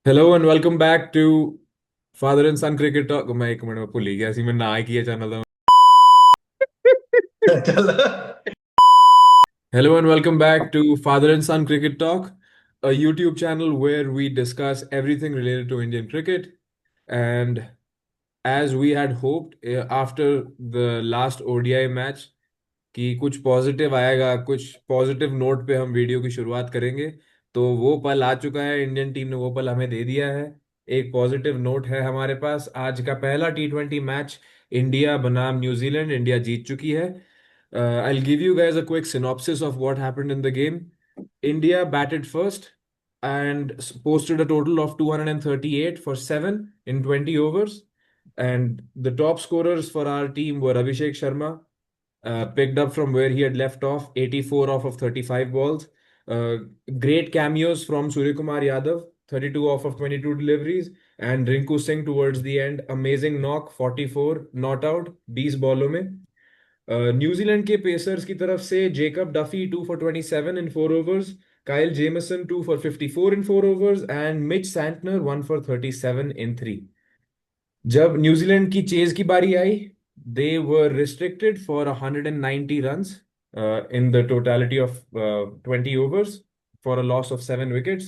Hello and welcome back to father and son cricket talk. मैं एक minute में भूल ही गया सी मैं ना ही किया चैनल था। चल। Hello and welcome back to father and son cricket talk, a YouTube channel where we discuss everything related to Indian cricket. And as we had hoped, after the last ODI match, कि कुछ positive आएगा, कुछ positive note पे हम video की शुरुआत करेंगे। तो वो पल आ चुका है, इंडियन टीम ने वो पल हमें दे दिया है। एक पॉजिटिव नोट है हमारे पास। आज का पहला T20 मैच इंडिया बनाम न्यूजीलैंड, इंडिया जीत चुकी है। I'll give you guys a quick synopsis of what happened in the game. India batted first and posted a total of 238 for 7 in 20 overs. And the top scorers for our team were Abhishek Sharma, picked up from where he had left off, 84 off of 35 balls. Uh, Great cameos from Surya Kumar Yadav, 32 off of 22 deliveries, and Rinku Singh towards the end, amazing knock, 44 not out, 20 बॉलों में। New Zealand के pacers की तरफ से Jacob Duffy 2 for 27 in 4 overs, Kyle Jamieson 2 for 54 in 4 overs, and Mitch Santner 1 for 37 in 3। जब New Zealand की chase की बारी आई, they were restricted for 190 runs in the totality of 20 overs for a loss of 7 wickets.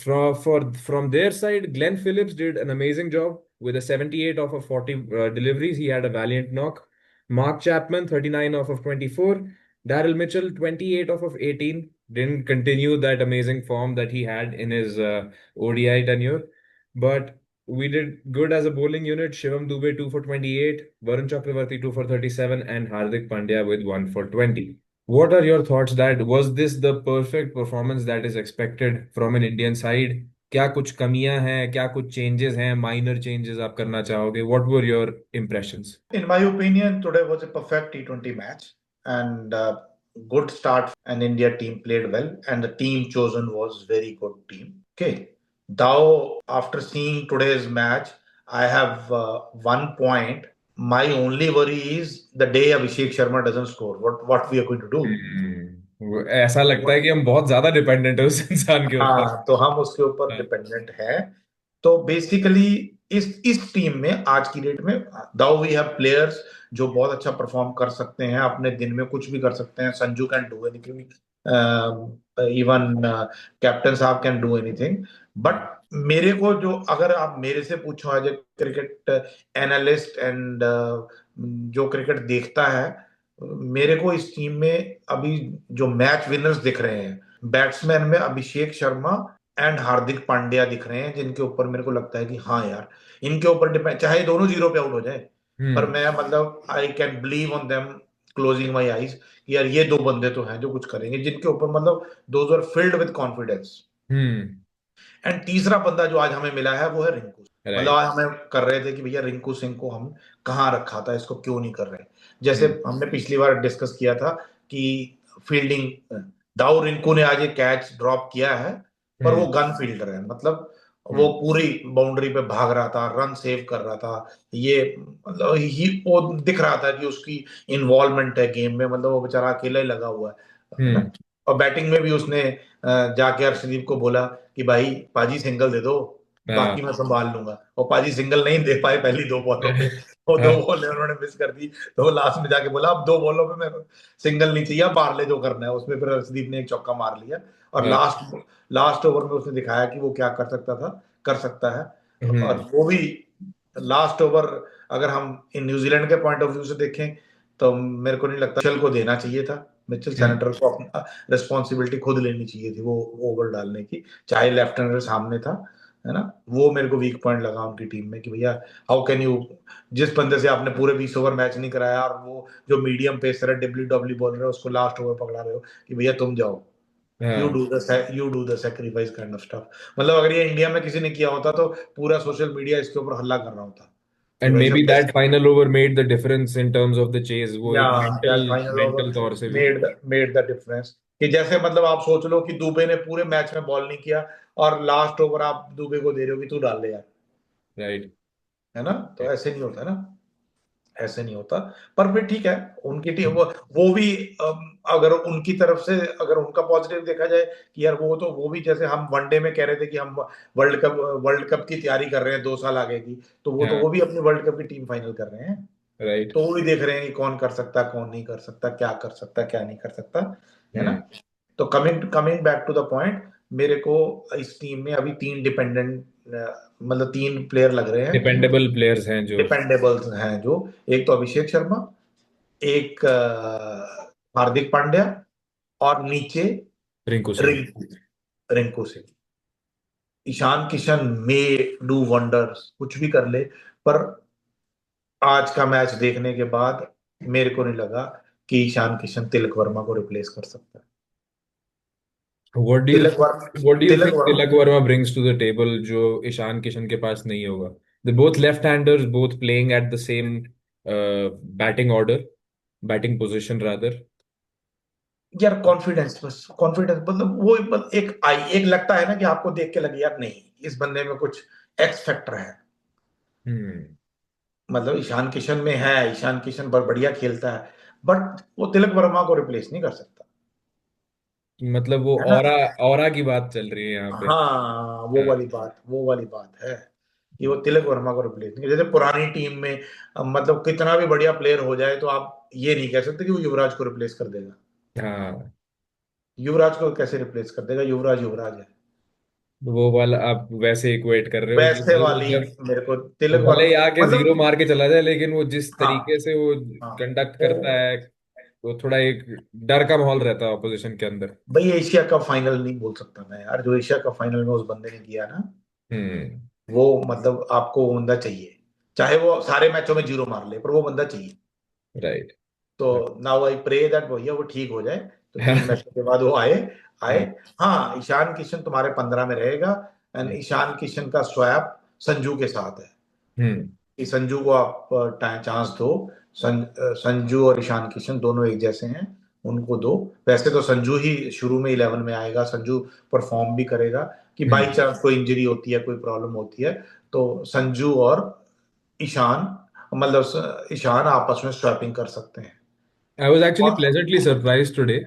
From their side, Glenn Phillips did an amazing job with a 78 off of 40 deliveries. He had a valiant knock. Mark Chapman 39 off of 24. Daryl Mitchell 28 off of 18. Didn't continue that amazing form that he had in his ODI tenure, but we did good as a bowling unit. Shivam Dubey 2 for 28, Varun Chakravarti 2 for 37, and Hardik Pandya with 1 for 20. What are your thoughts? That was this the perfect performance that is expected from an Indian side? क्या कुछ कमियां हैं, क्या कुछ changes हैं, minor changes आप करना चाहोगे? What were your impressions? In my opinion, today was a perfect T20 match and good start. And India team played well, and the team chosen was very good team. Okay. Though after seeing today's match, I have 1 point. My only worry is the day Abhishek Sharma doesn't score. What we are going to do? ऐसा लगता है कि हम बहुत ज्यादा dependent है उस इंसान के ऊपर। हाँ, तो हम उसके ऊपर हाँ। डिपेंडेंट हैं। तो बेसिकली इस टीम में आज की डेट में दाउ वी हैव प्लेयर्स जो बहुत अच्छा परफॉर्म कर सकते हैं, अपने दिन में कुछ भी कर सकते हैं। Sanju can do anything, even captain साहब कैन डू एनीथिंग। बट मेरे को जो, अगर आप मेरे से पूछो as a cricket analyst and जो क्रिकेट देखता है, मेरे को इस टीम में अभी जो मैच विनर्स दिख रहे हैं, बैट्समैन में अभिषेक शर्मा एंड हार्दिक पांड्या दिख रहे हैं, जिनके ऊपर मेरे को लगता है कि हाँ यार, इनके ऊपर डिपेंड, चाहे दोनों जीरो पे आउट हो जाए, पर हम्म। मैं मतलब I can believe on them closing my eyes कि यार ये दो बंदे तो हैं जो कुछ करेंगे, जिनके ऊपर मतलब those are filled with confidence. Hmm. And तीसरा बंदा जो आज हमें मिला है वो है रिंकू। मतलब राइट। आज हमें कर रहे थे कि भैया रिंकू सिंह को हम कहाँ रखा था, इसको क्यों नहीं कर रहे। जैसे हम्म। हमने पिछली बार डिस्कस किया था कि फील्डिंग, दाऊ रिंकू ने आज एक कैच ड्रॉप किया है, पर वो हम्म। गन फील्डर है। मतलब वो हम्म। पूरी बाउंड्री पे भाग रहा था, रन सेव कर रहा था। ये मतलब ही वो दिख रहा था कि उसकी इन्वॉल्वमेंट है गेम में, मतलब वो बेचारा अकेला ही लगा हुआ है ना। हम्म। और बैटिंग में भी उसने जाके अर्शदीप को बोला कि भाई पाजी सिंगल दे दो, हाँ। बाकी मैं संभाल लूंगा। और पाजी सिंगल नहीं दे पाए पहली दो बॉलों पे, वो दो हाँ। बॉलें उन्होंने मिस कर दी। तो वो लास्ट में जाके बोला अब दो बॉलों पे मैं सिंगल नहीं चाहिए, पार्ले जो करना है उसमें। फिर अर्शदीप ने एक चौका मार लिया और हाँ। लास्ट लास्ट ओवर में उसने दिखाया कि वो क्या कर सकता था, कर सकता है। और हम्म। वो भी लास्ट ओवर, अगर हम इन न्यूजीलैंड के पॉइंट ऑफ व्यू से देखें, तो मेरे को नहीं लगता मिचेल को देना चाहिए था। मिचेल हम्म। सैनेटर को अपना रिस्पॉन्सिबिलिटी खुद लेनी चाहिए थी वो ओवर डालने की, चाहे लेफ्ट हैंडर सामने था, है ना। वो मेरे को वीक पॉइंट लगा उनकी टीम में कि भैया हाउ कैन यू, जिस बंदे से आपने पूरे 20 ओवर मैच नहीं कराया और वो जो मीडियम पेसर है डब्ल्यू डब्ल्यू बोल रहे हो, उसको लास्ट ओवर पकड़ा रहे हो कि भैया तुम जाओ, हाँ। You do the sacrifice kind of stuff. मतलब अगर ये इंडिया में किसी ने किया होता तो पूरा सोशल मीडिया इसके ऊपर हल्ला कर रहा होता कि एंड भाई मे बी साहब दैट कैसे। Final over made the difference in terms of the chase. वो या एक mental that final over mental तौर से भी। Made the difference. कि जैसे मतलब आप सोच लो कि दुबे ने पूरे मैच में बॉल नहीं किया और लास्ट ओवर आप दुबे को दे रहे हो कि तू डाल ले यार, राइट। है ना। तो ऐसे नहीं होता ना। ऐसे नहीं होता। पर फिर ठीक है, उनकी टीम वो भी अगर उनकी तरफ से अगर उनका पॉजिटिव देखा जाए कि यार वो भी जैसे हम वनडे में कह रहे थे कि हम वर्ल्ड कप की तैयारी कर रहे हैं 2 साल आगे की, तो वो हाँ। भी अपनी वर्ल्ड कप की टीम फाइनल कर रहे हैं। राइट। तो वो भी देख रहे हैं कि कौन कर सकता है, कौन नहीं कर सकता, क्या कर सकता है, क्या नहीं कर सकता, है ना। हम्म। तो coming coming back to the point, मेरे को इस टीम में अभी 3 डिपेंडेंट, मतलब 3 प्लेयर लग रहे हैं, डिपेंडेबल प्लेयर्स हैं जो। डिपेंडेबल्स हैं जो। एक तो अभिषेक शर्मा, एक हार्दिक पांड्या, और नीचे Rinku Singh. Rinku Rinku Singh. Ishan Kishan may do wonders, कुछ भी कर ले, पर आज का मैच देखने के बाद मेरे को नहीं लगा कि ईशान किशन तिलक वर्मा को रिप्लेस कर सकता है। What do you Tilak Varma what do you Tilak think Varma Tilak Varma brings to the table जो ईशान किशन के पास नहीं होगा? They both left handers, both playing at the same batting order, batting position rather. यार कॉन्फिडेंस, बस कॉन्फिडेंस, मतलब वो एक लगता है ना कि आपको देख के लगे यार नहीं, इस बंदे में कुछ एक्स फैक्टर है। हम्म। मतलब ईशान किशन में है, ईशान किशन बढ़िया खेलता है, बट वो तिलक वर्मा को रिप्लेस नहीं कर सकता, मतलब वो है ना। ऑरा, ऑरा की बात चल रही है यहाँ पे। हाँ, हाँ। वो वाली बात है कि वो तिलक वर्मा को रिप्लेस नहीं, जैसे पुरानी टीम में मतलब कितना भी बढ़िया प्लेयर हो जाए तो आप ये नहीं कह सकते कि वो युवराज को रिप्लेस कर देगा। हाँ। युवराज को कैसे रिप्लेस कर देगा, युवराज युवराज है। वो वाला आप वैसे इक्वेट कर रहे हो कि वैसे वो वाली जब मेरे को वो तिलक भले ही वर्मा आके जीरो मतलब। मार के चला जाए, लेकिन वो जिस हाँ तरीके से वो हाँ, कंडक्ट करता वो है, वो थोड़ा एक डर का माहौल रहता है ऑपोजिशन के अंदर। भाई एशिया कप फाइनल नहीं बोल सकता मैं यार, जो एशिया कप फाइनल में उस बंदे ने किया ना, हम्म। वो मतलब आपको वो बंदा चाहिए, चाहे वो सारे मैचों में जीरो मार ले, पर वो बंदा चाहिए। राइट। तो नाउ आई प्रे दैट भैया वो ठीक हो जाए, तो 3 मैचों के बाद वो आए आए। हाँ, ईशान किशन तुम्हारे 15 में रहेगा, एंड ईशान किशन का स्वैप संजू के साथ है, हम्म। कि संजू को आप चांस दो। संजू और ईशान किशन दोनों एक जैसे हैं, उनको दो। वैसे तो संजू ही शुरू में 11 में आएगा, संजू परफॉर्म भी करेगा, कि बाई हम्म। चांस कोई इंजरी होती है, कोई प्रॉब्लम होती है, तो संजू और ईशान, मतलब ईशान आपस में स्वैपिंग कर सकते हैं। आई वॉज एक्चुअली और प्लेजेंटली सरप्राइज टुडे,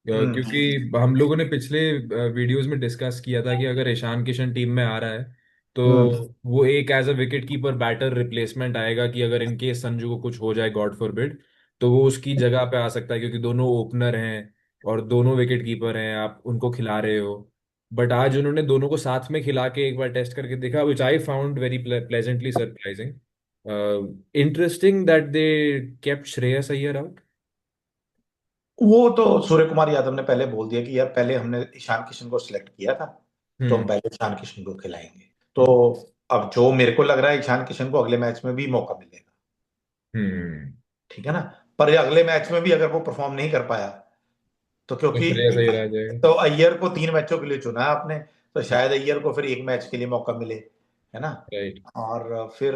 क्योंकि हम्म हम लोगों ने पिछले वीडियोस में डिस्कस किया था कि अगर ईशान किशन टीम में आ रहा है तो हम्म वो एक as a wicket keeper batter replacement आएगा, कि अगर इन केस संजू को कुछ हो जाए, गॉड फॉरबिड, तो वो उसकी जगह पे आ सकता है, क्योंकि दोनों ओपनर हैं और दोनों विकेट कीपर हैं, आप उनको खिला रहे हो। बट आज उन्होंने दोनों को साथ में खिला के एक बार टेस्ट करके देखा, which I found very pleasantly surprising, interesting that they kept Shreyas Iyer out. वो तो सूर्य कुमार यादव ने पहले बोल दिया कि यार पहले हमने ईशान किशन को सिलेक्ट किया था, तो हम हम्म। पहले ईशान किशन को खिलाएंगे। तो अब जो मेरे को लग रहा है, ईशान किशन को अगले मैच में भी मौका मिलेगा, हम्म। ठीक है ना। पर ये अगले मैच में भी अगर वो परफॉर्म नहीं कर पाया, तो तो क्योंकि श्रेयस अय्यर आ जाएगा। तो अय्यर को 3 मैचों के लिए चुना है आपने, तो शायद अय्यर को फिर एक मैच के लिए मौका मिले, है ना। राइट। और फिर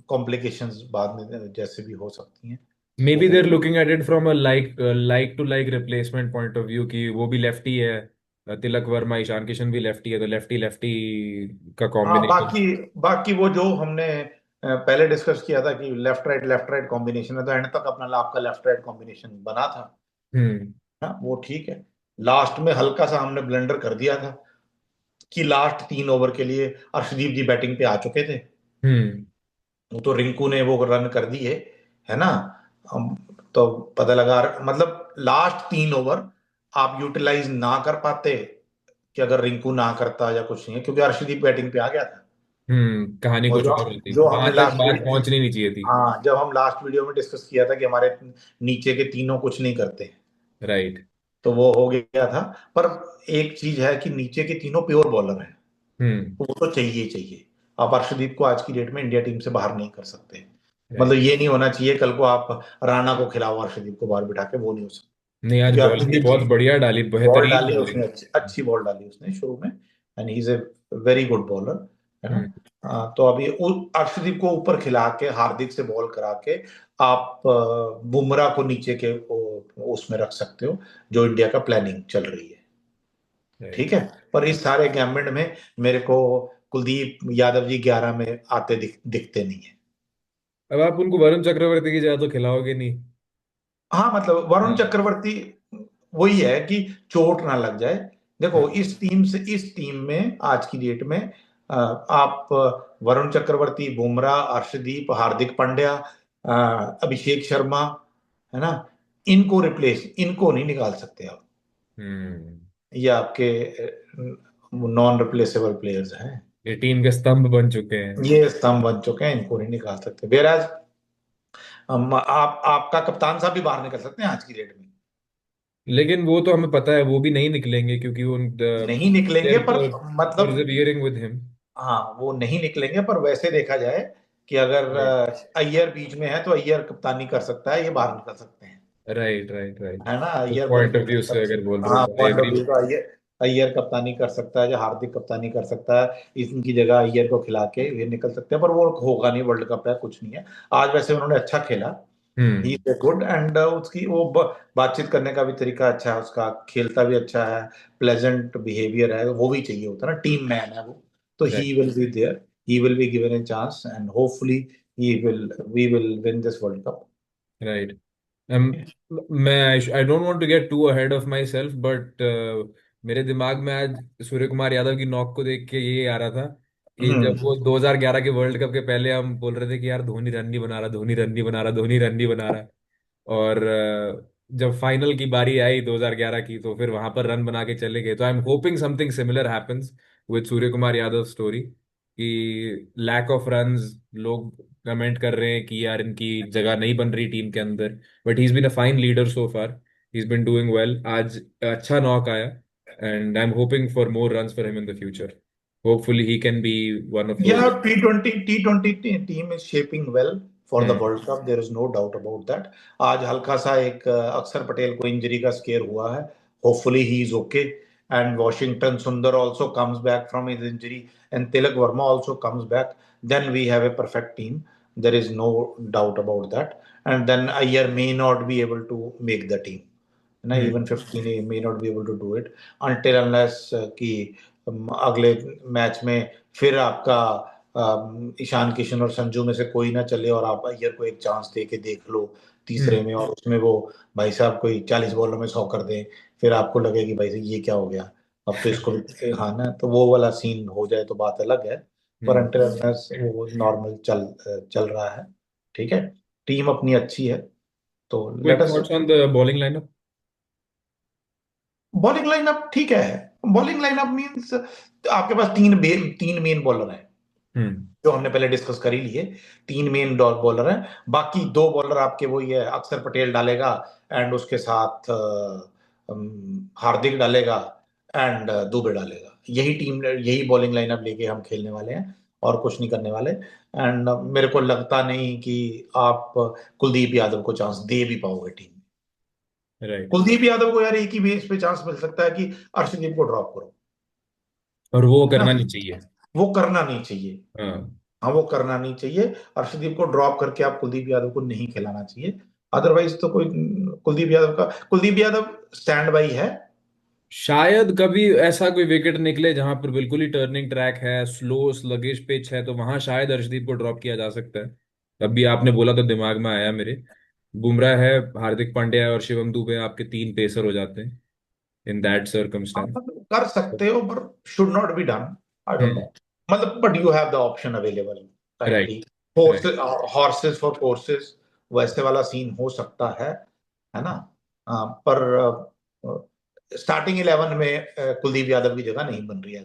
कॉम्प्लिकेशंस बाद में जैसे भी हो सकती हैं मे वो बी देर हो। Looking at it from a like to like replacement point of view, कि वो भी लेफ्टी है, तिलक वर्मा, ईशान किशन भी लेफ्टी है, तो लेफ्टी लेफ्टी का हाँ, कॉम्बिनेशन। बाकी बाकी वो जो हमने पहले डिस्कस किया था कि लेफ्ट राइट कॉम्बिनेशन है, तो एंड तक अपना आपका लेफ्ट राइट कॉम्बिनेशन बना था। हम्म। हाँ, वो ठीक है। लास्ट में हल्का सा हमने ब्लंडर कर दिया था कि लास्ट 3 ओवर के लिए अर्शदीप जी बैटिंग पे आ चुके थे, हम्म। वो तो रिंकू ने वो रन कर दिए, है ना। तो पता लगा मतलब लास्ट 3 ओवर आप यूटिलाइज ना कर पाते, कि अगर रिंकू ना करता या कुछ नहीं है, क्योंकि अर्शदीप बैटिंग पे आ गया था। कहानी और कुछ और होती, जो वहां हमने तक लास्ट बात पहुंचनी नहीं चाहिए थी। हाँ, जब हम लास्ट वीडियो में डिस्कस किया था कि हमारे नीचे के तीनों कुछ नहीं करते, राइट। तो वो हो गया था। पर एक चीज है कि नीचे के तीनों प्योर बॉलर हैं, हम्म। वो तो चाहिए ही चाहिए। आप अर्शदीप को आज की डेट में इंडिया टीम से बाहर नहीं कर सकते। मतलब राइट। ये नहीं होना चाहिए कल को आप राणा को खिलाओ अर्शदीप को बाहर बिठा के, वो नहीं हो सकता। नहीं, आज क्योंकि बॉलिंग भी बहुत अर्शदीप बढ़िया डाली, बॉल बेहतरीन डाली बॉलिंग। उसने, अच्छी अच्छी बॉल डाली उसने शुरू में, and he is a very good bowler, है ना। हम्म। तो अभी अर्शदीप को ऊपर खिला के हार्दिक से बॉल करा के आप बुमराह को नीचे के उसमें रख सकते हो, जो इंडिया का प्लानिंग चल रही है, ठीक राइट। है। पर इस सारे गैम्बिट में मेरे को कुलदीप यादव जी 11 में आते दिखते नहीं है। अब आप उनको वरुण चक्रवर्ती की जगह तो खिलाओगे नहीं। हाँ मतलब वरुण हाँ। चक्रवर्ती वही है कि चोट ना लग जाए। देखो हाँ। इस टीम में आज की डेट में आप वरुण चक्रवर्ती, बुमराह, अर्शदीप, हार्दिक पांड्या, अभिषेक शर्मा, है ना, इनको नहीं निकाल सकते आप। हम्म। ये आपके नॉन रिप्लेसेबल प्लेयर्स हैं। ये टीम के स्तंभ बन चुके हैं। ये स्तंभ बन चुके हैं, इनको नहीं निकाल सकते। वेराज हम आप आपका कप्तान साहब भी बाहर निकल सकते हैं आज की डेट में। लेकिन वो तो हमें पता है वो भी नहीं निकलेंगे, क्योंकि उन नहीं निकलेंगे पर मतलब परसिवियरिंग विद हिम। हाँ वो नहीं निकलेंगे, पर वैसे देखा जाए कि अगर राइट, अय्यर बीच में है तो अय्यर कप्तानी कर सकता है, ये बाहर निकल सकते हैं। Right, right, right. है ना, उस अय्यर पॉइंट ऑफ बिल्कुल व्यू से अगर बोल रहे हो हाँ तो I point of agree. View का अय्यर अय्यर कप्तानी कर सकता है, जो हार्दिक कप्तानी कर सकता है, इनकी जगह अय्यर को खिला के ये निकल सकते हैं, पर वो होगा नहीं, वर्ल्ड कप है कुछ नहीं है। आज वैसे उन्होंने अच्छा खेला, ही हम्म। इज गुड, एंड उसकी वो बातचीत करने का भी तरीका अच्छा है उसका, खेलता भी अच्छा है, प्लेजेंट बिहेवियर है, वो भी चाहिए होता है ना, टीम मैन है वो। तो he right, will be there, he will be given a chance and hopefully he will we will win this world cup. Right. Um, मैं I don't want to get to ahead of myself, but मेरे दिमाग में आज सूर्य कुमार यादव की knock को देख के ये आ रहा था कि हम्म। जब वो 2011 के वर्ल्ड कप के पहले हम बोल रहे थे कि यार धोनी रन नहीं बना रहा, धोनी रन नहीं बना रहा, धोनी रन नहीं बना रहा। और जब फाइनल की बारी आई 2011 की, तो फिर वहां पर रन बना के चले गए। तो आई am hopping something similar happens with Surya Kumar Yadav story, कि लैक ऑफ रन्स, लोग कमेंट कर रहे हैं कि यार इनकी जगह नहीं बन रही टीम के अंदर, but he is been a fine leader so far. He is been doing well. आज अच्छा नॉक आया, and I am hoping for more runs for him in the future. Hopefully he can be one of those. Yeah, T20 team is shaping well for the World Cup. There is no doubt about that. आज हल्का सा एक अक्षर पटेल को injury का square हुआ है. Hopefully he is okay. And Washington Sundar also comes back from his injury, and Tilak Verma also comes back. Then we have a perfect team. There is no doubt about that. And then Iyer may not be able to make the team. ना even 15 may not be able to do it until unless कि अगले match में फिर आपका ईशान किशन और संजू में से कोई ना चले और आप अय्यर को एक चांस दे के देख लो तीसरे में, और उसमें वो भाई साहब कोई 40 बॉलों में 100 कर दें, फिर आपको लगे कि भाई साहब ये क्या हो गया, अब तो इसको भी हाँ ना, तो वो वाला सीन हो जाए तो बात अलग है। पर अनटिल अनलेस वो नॉर्मल चल रहा है, ठीक है, टीम अपनी अच्छी है, तो let quick us. Thoughts on the bowling lineup. Bowling lineup ठीक है। बॉलिंग लाइनअप मींस आपके पास तीन मेन बॉलर हैं, हम्म। जो हमने पहले डिस्कस कर ही लिए। तीन मेन बॉलर हैं, बाकी दो बॉलर आपके वही है, अक्षर पटेल डालेगा एंड उसके साथ हार्दिक डालेगा एंड दुबे डालेगा। यही टीम, यही बॉलिंग लाइनअप लेके हम खेलने वाले हैं, और कुछ नहीं करने वाले। एंड मेरे को लगता नहीं कि आप कुलदीप यादव को चांस दे भी पाओगे टीम में। राइट। कुलदीप यादव को यार एक ही बेस पे चांस मिल सकता है कि अर्शदीप को ड्रॉप करो, और वो है ना, करना नहीं चाहिए। वो करना नहीं चाहिए। हाँ। हाँ वो करना नहीं चाहिए, अर्शदीप को ड्रॉप करके आप कुलदीप यादव को नहीं खिलाना चाहिए। अदरवाइज तो कोई कुलदीप यादव स्टैंड बाई है। शायद कभी ऐसा कोई विकेट निकले जहां पर बिल्कुल ही टर्निंग ट्रैक है, स्लो स्लगिश पिच है, तो वहां शायद अर्शदीप को ड्रॉप किया जा सकता है। अभी आपने बोला तो दिमाग में आया मेरे। बुमराह है, हार्दिक पांड्या और शिवम दुबे आपके तीन पेसर हो जाते हैं इन दैट आप सर्कमस्टेंस। मतलब कर सकते हो पर should not be done, I don't hmm. No. मतलब but you have the option available right, kindly, right. Horses for courses, वैसे वाला सीन हो सकता है ना। पर स्टार्टिंग 11 में कुलदीप यादव की जगह नहीं बन रही है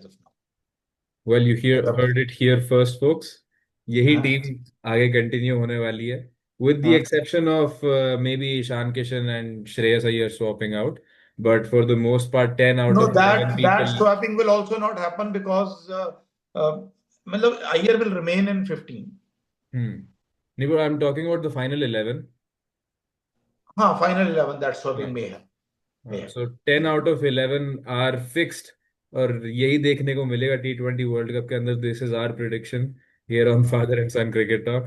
वेल, यू हियर मतलब। Heard it here first folks. यही हाँ टीम आगे कंटिन्यू होने वाली है, विद द हाँ। Exception of may be Ishan Kishan and Shreyas Iyer swapping out, but for the most part 10 out No, of 11 that people. swapping will also not happen because मतलब Iyer will remain in 15. हम्म। नहीं, but I am talking about the final 11। हाँ final 11 that swapping may हाँ, have। So 10 out of 11 are fixed. और यही देखने को मिलेगा T20 वर्ल्ड कप के अंदर। This is our prediction here on father and son cricket talk.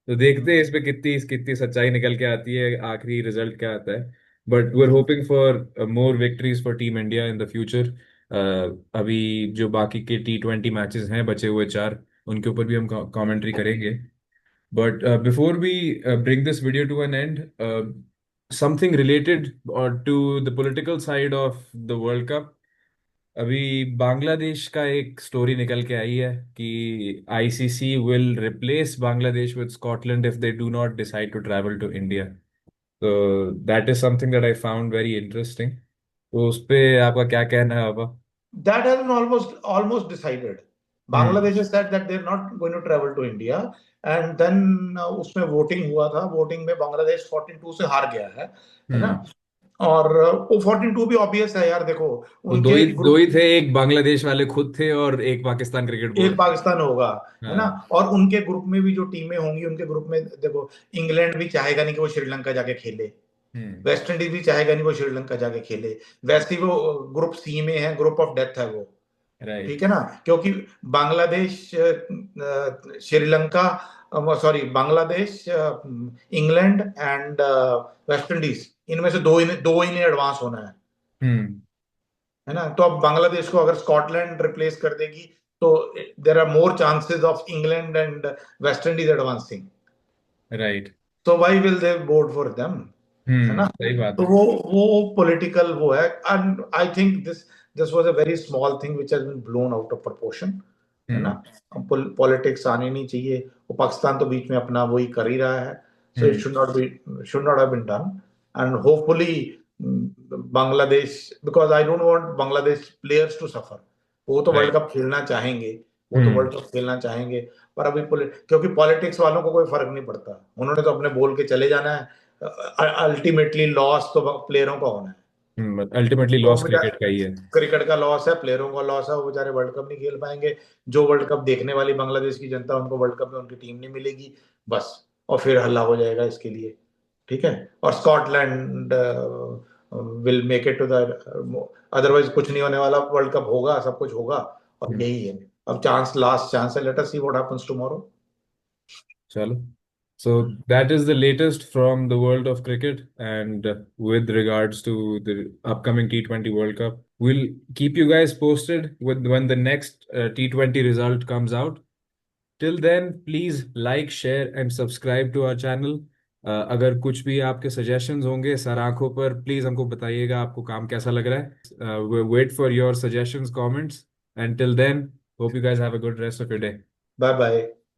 तो देखते हैं इस पे कितनी कितनी सच्चाई निकल के आती है, आखिरी रिजल्ट क्या आता है। But we are hoping for more victories for team India in the future. अभी जो बाकी के T20 मैचेस हैं बचे हुए चार, उनके ऊपर भी हम कमेंट्री करेंगे। But before we bring this video to an end, something related or to the political side of the World Cup. अभी बांग्लादेश का एक स्टोरी निकल के आई है कि ICC will replace Bangladesh with Scotland if they do not decide to travel to India. तो that is something that I found very interesting. तो उस पे आपका क्या कहना है बाबा? That has been almost decided. Hmm. Bangladesh has said that they're not going to travel to India, and then उसमें वोटिंग हुआ था. वोटिंग में बांग्लादेश 42 से हार गया है ना. हम्म. और वो 42 भी ऑब्वियस है यार. देखो वो उनके दो ग्रुप, ही थे, एक बांग्लादेश वाले खुद थे और एक पाकिस्तान क्रिकेट एक बोर्ड. पाकिस्तान होगा, है ना. हाँ. और उनके ग्रुप में भी जो टीमें होंगी, उनके ग्रुप में देखो, इंग्लैंड भी चाहेगा नहीं कि वो श्रीलंका जाके खेले. हम्म. वेस्ट इंडीज भी चाहेगा नहीं वो श्रीलंका जाके खेले. वैसे ही वो ग्रुप सी में है, ग्रुप ऑफ डेथ है वो. राइट. ठीक है ना. क्योंकि Bangladesh, Sri Lanka, sorry, Bangladesh, England and West Indies, इनमें से दो ही ने एडवांस होना हम्म. है ना. तो अब बांग्लादेश को अगर स्कॉटलैंड रिप्लेस कर देगी, तो there are more chances of England and West Indies advancing. Right. तो why will they vote for them, है ना. सही बात तो है. वो पॉलिटिकल वो है. And I think this was a very small thing which has been blown out of proportion, है ना. हम्म. पॉलिटिक्स आनी नहीं चाहिए. वो पाकिस्तान तो बीच में अपना वही कर ही रहा है. So it hmm. Should not have been done. And hopefully Bangladesh, because I don't want Bangladesh players to suffer. वो तो वर्ल्ड राइट. कप खेलना चाहेंगे. वो तो हम्म. वर्ल्ड कप खेलना चाहेंगे. पर अभी क्योंकि पॉलिटिक्स वालों को कोई फर्क नहीं पड़ता. उन्होंने तो अपने बोल के चले जाना है. अल्टीमेटली लॉस तो प्लेयरों का होना है. अल्टीमेटली तो लॉस क्रिकेट का ही है. क्रिकेट का लॉस है, प्लेयरों का लॉस है. वो बेचारे वर्ल्ड कप नहीं खेल पाएंगे. जो वर्ल्ड कप देखने वाली बांग्लादेश की जनता, उनको वर्ल्ड कप में उनकी टीम नहीं मिलेगी. बस. और फिर हल्ला हो जाएगा इसके लिए. ठीक है. और Scotland will make it to the, otherwise कुछ नहीं होने वाला. वर्ल्ड कप होगा, सब कुछ होगा. और हम्म. यही है. अब चांस, लास्ट चांस है. Let us see what happens tomorrow. चलो. So that is the latest from the world of cricket, and with regards to the upcoming T20 World Cup, we'll keep you guys posted with when the next T20 result comes out. Till then, please like, share, and subscribe to our channel. अगर कुछ भी आपके suggestions होंगे sir आंखों पर, please हमको बताइएगा आपको काम कैसा लग रहा है. We wait for your suggestions, comments, and till then, hope you guys have a good rest of your day. Bye bye.